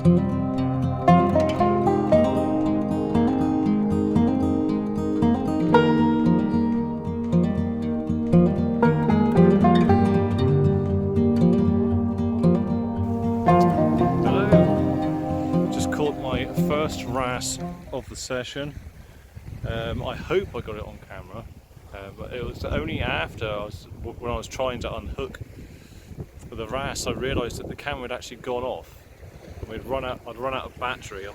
Hello, just caught my first wrasse of the session. I hope I got it on camera, but it was only after when I was trying to unhook the wrasse I realised that the camera had actually gone off. I'd run out of battery.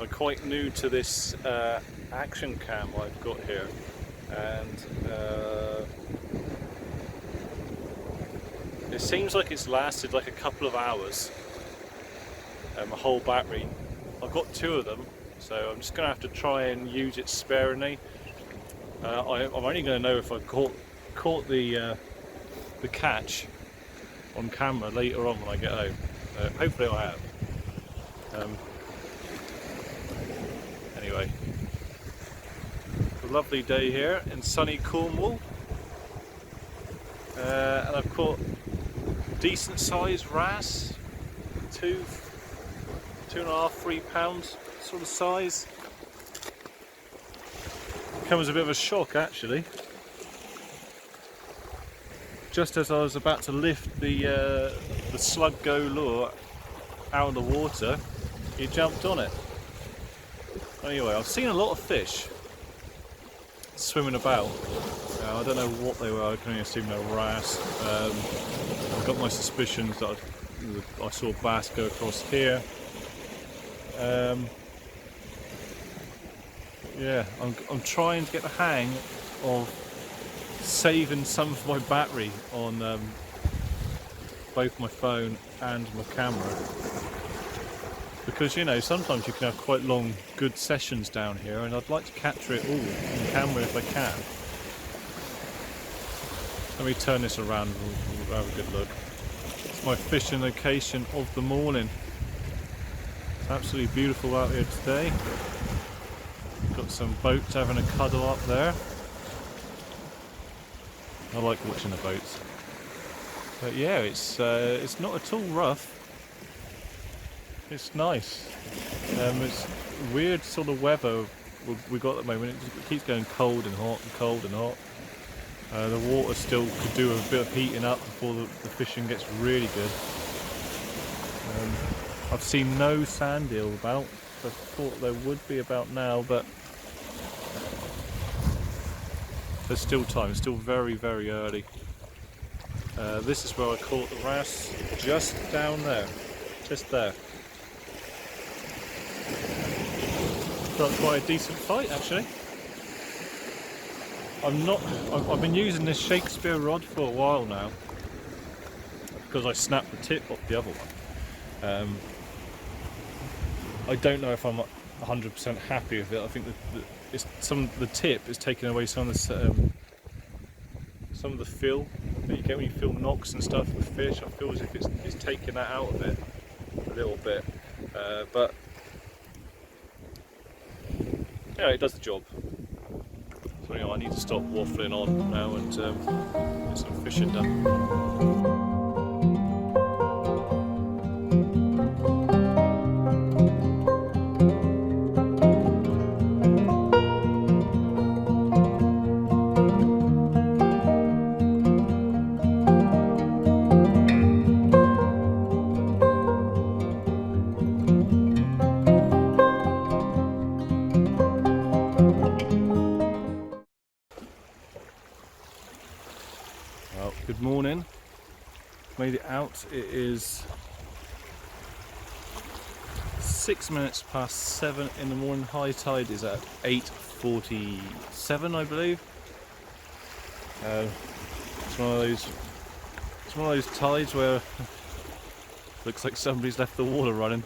I'm quite new to this action cam I've got here, and it seems like it's lasted like a couple of hours, a whole battery. I've got two of them, so I'm just going to have to try and use it sparingly. I'm only going to know if I've caught the catch on camera later on when I get home. Hopefully I have. Anyway, it's a lovely day here in sunny Cornwall, and I've caught decent sized wrasse, 2.5, 3 pounds sort of size. Comes as a bit of a shock actually. Just as I was about to lift the slug go lure out of the water, he jumped on it. Anyway, I've seen a lot of fish swimming about. I don't know what they were. I can only assume they were wrasse. I've got my suspicions that I saw bass go across here. Yeah, I'm trying to get the hang of saving some of my battery on both my phone and my camera, because you know sometimes you can have quite long good sessions down here, and I'd like to capture it all on camera if I can. Let me turn this around and we'll have a good look. It's my fishing location of the morning. It's absolutely beautiful out here today. Got some boats having a cuddle up there. I like watching the boats. But yeah, it's not at all rough. It's nice. It's weird sort of weather we got at the moment. It keeps going cold and hot and cold and hot. The water still could do a bit of heating up before the fishing gets really good. I've seen no sand eel about. I thought there would be about now, but there's still time. It's still very, very early. This is where I caught the wrasse, just down there, just there. Got quite a decent fight actually. I've been using this Shakespeare rod for a while now because I snapped the tip off the other one. I don't know if I'm 100% happy with it. I think the tip is taking away some of the feel that you get when you film knocks and stuff with fish. I feel as if it's taking that out of it a little bit, but yeah, it does the job. So anyway, I need to stop waffling on now and get some fishing done. Well, good morning. Made it out. It is 6 minutes past 7 in the morning. High tide is at 8:47, I believe. It's one of those tides where looks like somebody's left the water running,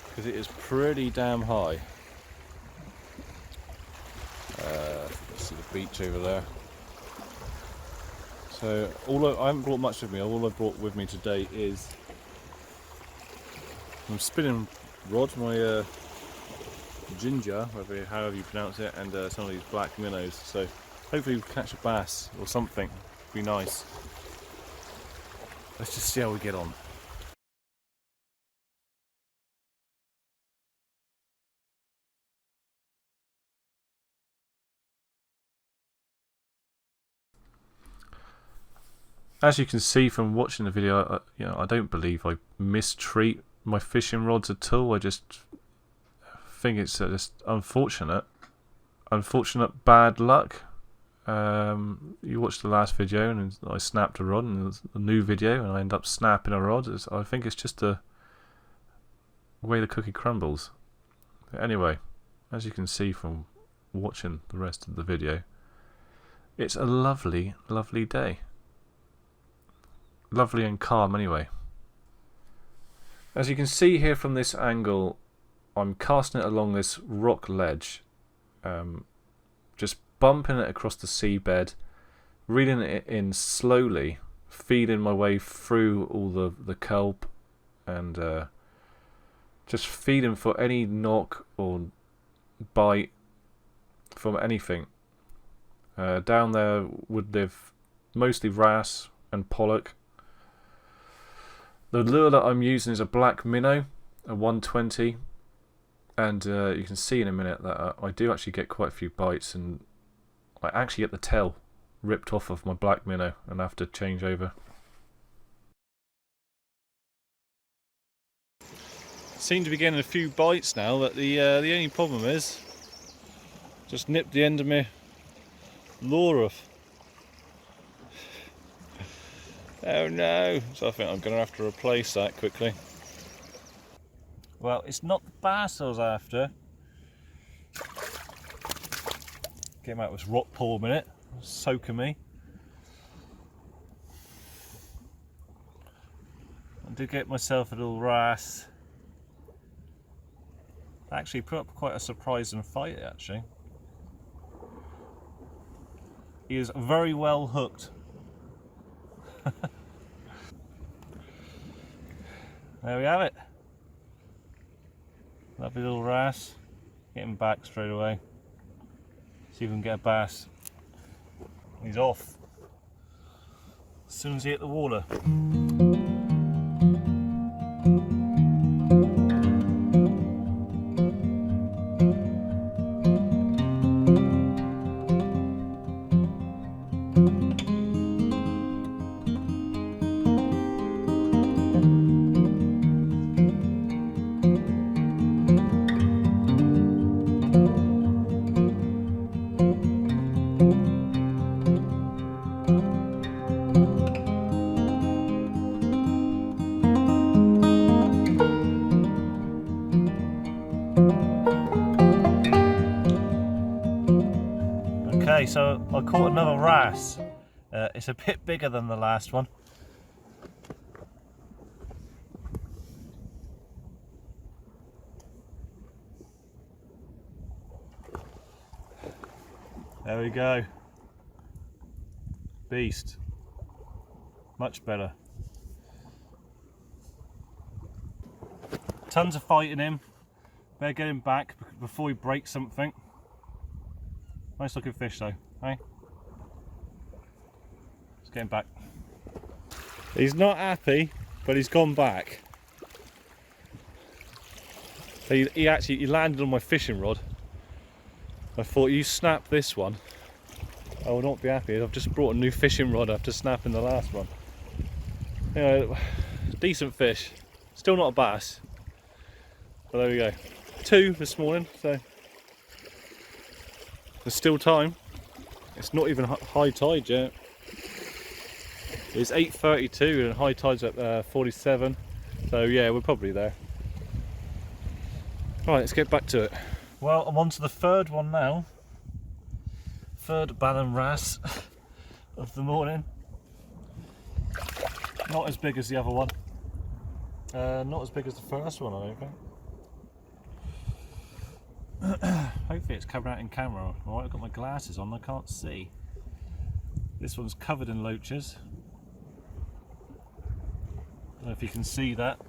because it is pretty damn high. Let's see the beach over there. So I haven't brought much with me. All I've brought with me today is my spinning rod, my ginger, however you pronounce it, and some of these black minnows. So hopefully we'll catch a bass or something. Be nice. Let's just see how we get on. As you can see from watching the video, I don't believe I mistreat my fishing rods at all. I just think it's just unfortunate bad luck. You watched the last video and I snapped a rod, and there's a new video and I end up snapping a rod. I think it's just the way the cookie crumbles. But anyway, as you can see from watching the rest of the video, it's a lovely, lovely day. Lovely and calm anyway. As you can see here from this angle, I'm casting it along this rock ledge, just bumping it across the seabed, reeling it in slowly, feeding my way through all the kelp, and just feeding for any knock or bite from anything. Down there would live mostly wrasse and pollock. The lure that I'm using is a black minnow, a 120, and you can see in a minute that I do actually get quite a few bites, and I actually get the tail ripped off of my black minnow and have to change over. Seem to be getting a few bites now, but the only problem is just nipped the end of my lure off. Oh no, so I think I'm going to have to replace that quickly. Well, it's not the bass I was after. Came out with this rock pool a minute, soaking me. I did get myself a little wrasse. Actually put up quite a surprising fight actually. He is very well hooked. There we have it. Lovely little wrasse. Get him back straight away. See if we can get a bass. He's off as soon as he hit the water. Okay, so I caught another wrasse. It's a bit bigger than the last one. There we go. Beast. Much better. Tons of fighting him. Better get him back before he breaks something. Nice looking fish though, hey? Let's get him back. He's not happy, but he's gone back. He actually landed on my fishing rod. I thought, you snap this one, I will not be happy. I've just brought a new fishing rod after snapping the last one. Anyway, decent fish. Still not a bass, but there we go. 2 this morning, so there's still time. It's not even high tide yet. It's 8:32 and high tide's at 47. So yeah, we're probably there. Right, let's get back to it. Well, I'm on to the third one now. Third Ballan wrasse of the morning. Not as big as the other one. Not as big as the first one, I don't think. Hopefully it's coming out in camera. Alright, I've got my glasses on, I can't see. This one's covered in loaches. I don't know if you can see that.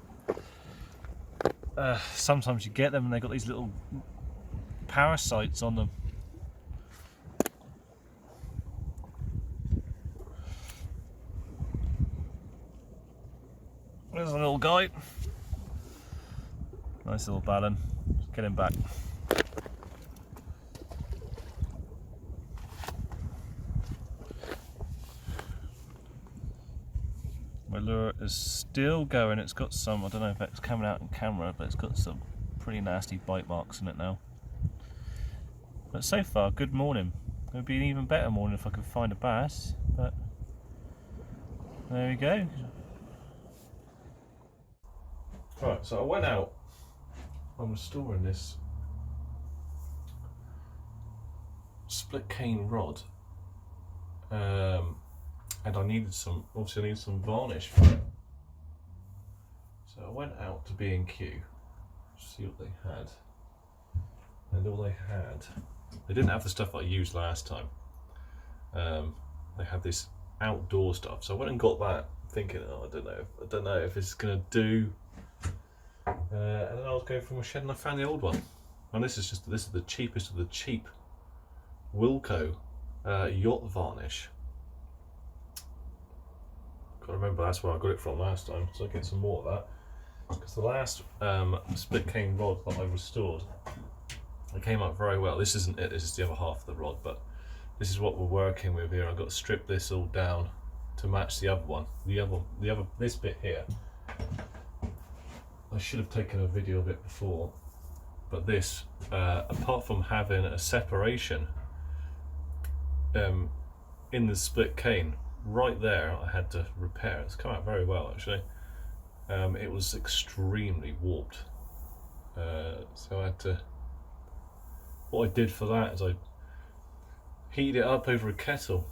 Sometimes you get them and they've got these little parasites on them. There's a little guy. Nice little Ballan. Get him back. is still going. It's got some, I don't know if it's coming out in camera, but it's got some pretty nasty bite marks in it now. But so far, good morning. It would be an even better morning if I could find a bass, but there we go. Right, so I went out, I'm restoring this split cane rod, and I needed some varnish for it. So I went out to B&Q to see what they had, and all they didn't have the stuff I used last time. They had this outdoor stuff, so I went and got that, thinking, oh, I don't know if it's gonna do. And then I was going through my shed and I found the old one, and this is the cheapest of the cheap Wilco yacht varnish. Got to remember that's where I got it from last time, so I get some more of that. Because the last split cane rod that I restored, it came up very well. This isn't it. This is the other half of the rod, but this is what we're working with here. I've got to strip this all down to match the other one. The other this bit here. I should have taken a video of it before, but this, apart from having a separation in the split cane, right there I had to repair. It's come out very well actually. It was extremely warped, so I had to. What I did for that is I heated it up over a kettle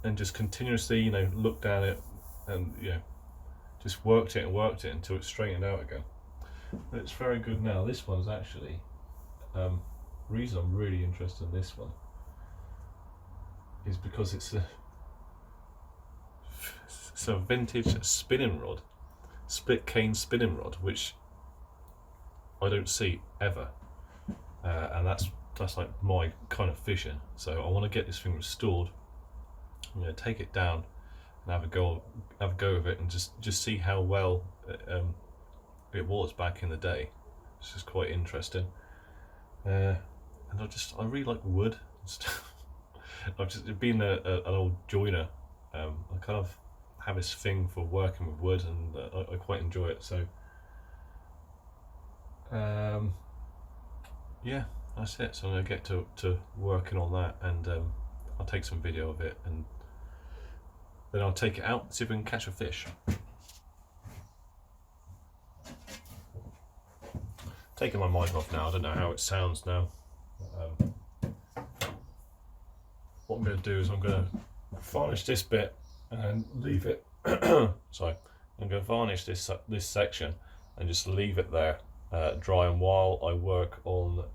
and just continuously, looked at it and just worked it until it straightened out again. But it's very good now. This one's actually, reason I'm really interested in this one is because it's a vintage spinning rod, split cane spinning rod, which I don't see ever, and that's like my kind of fishing. So I want to get this thing restored. I'm going to take it down and have a go with it, and just see how well it was back in the day. It's just quite interesting, and I really like wood and stuff. I've just been an old joiner. I kind of have this thing for working with wood, and I quite enjoy it. So yeah, that's it. So I'm going to get to working on that, and I'll take some video of it, and then I'll take it out and see if we can catch a fish. Taking my mic off now, I don't know how it sounds now. What I'm going to do is I'm going to varnish this bit and leave it. Sorry, I'm going to varnish this section and just leave it there drying while I work on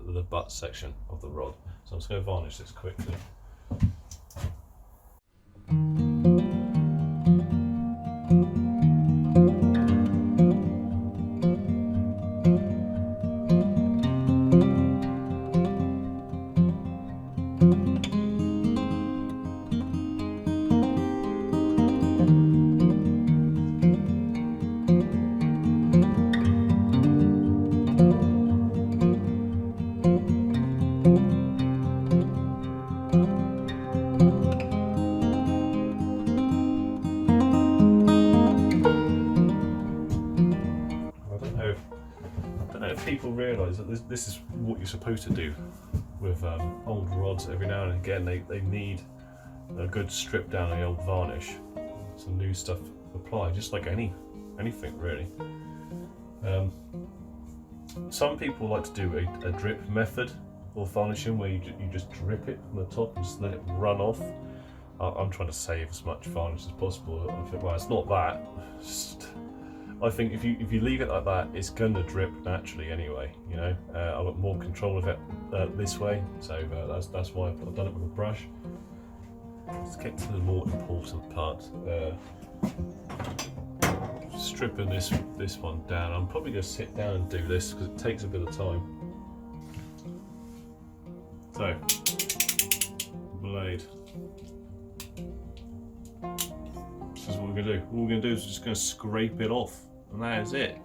the butt section of the rod. So I'm just going to varnish this quickly. People realise that this is what you're supposed to do with old rods. Every now and again they need a good strip down of the old varnish, some new stuff applied, just like anything really. Some people like to do a drip method or varnishing where you just drip it from the top and just let it run off. I'm trying to save as much varnish as possible. Well, it's not that. I think if you leave it like that, it's going to drip naturally anyway. I've got more control of it this way, so that's why I've done it with a brush. Let's get to the more important part. Stripping this one down. I'm probably going to sit down and do this because it takes a bit of time. So, blade. This is what we're going to do. All we're going to do is just going to scrape it off, and that is it.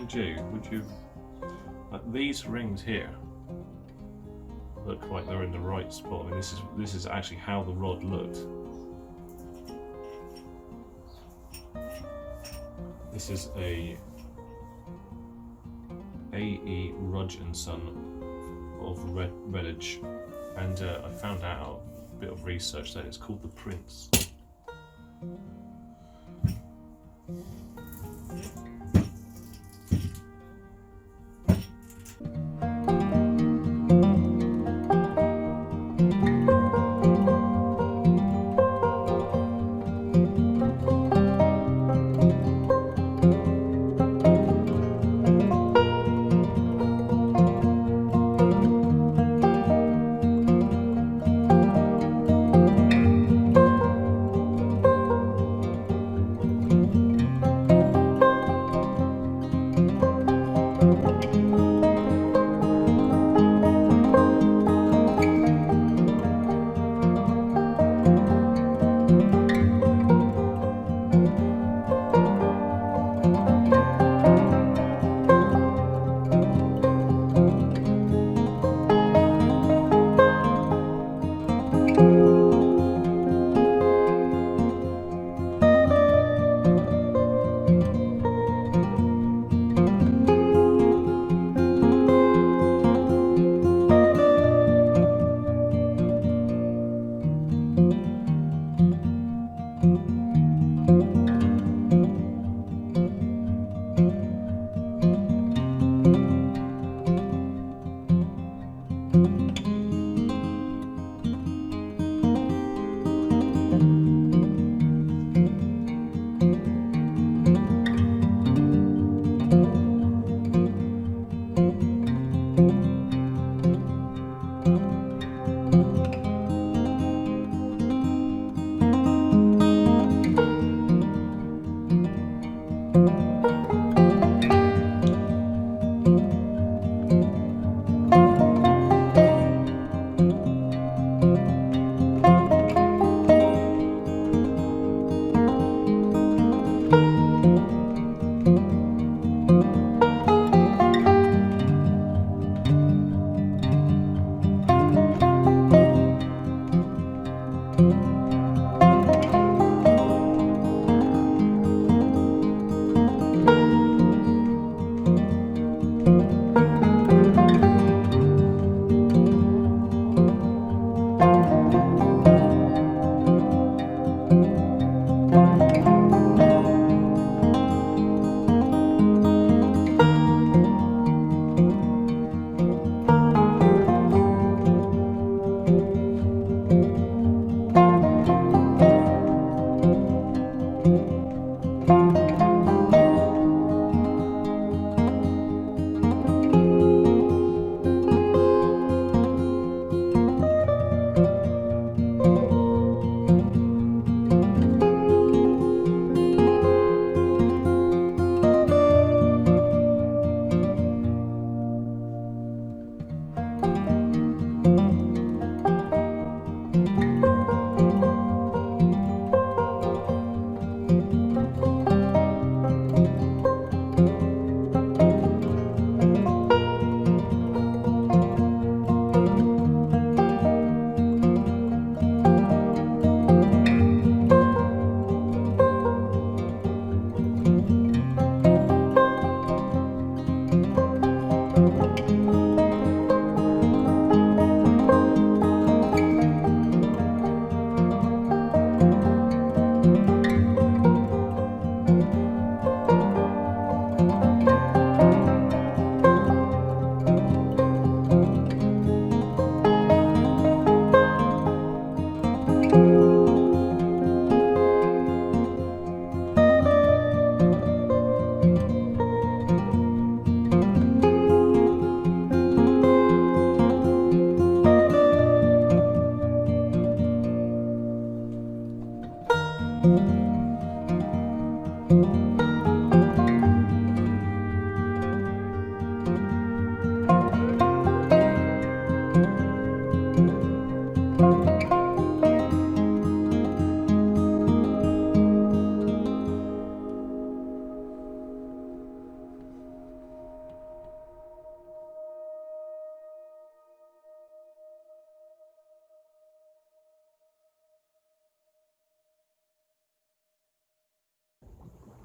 would you, like these rings here look like they're in the right spot. I mean, this is actually how the rod looked. This is a A.E. Rudge and Son of Redditch, and I found out a bit of research that it's called the Prince.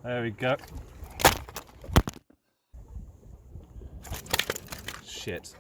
There we go. Shit.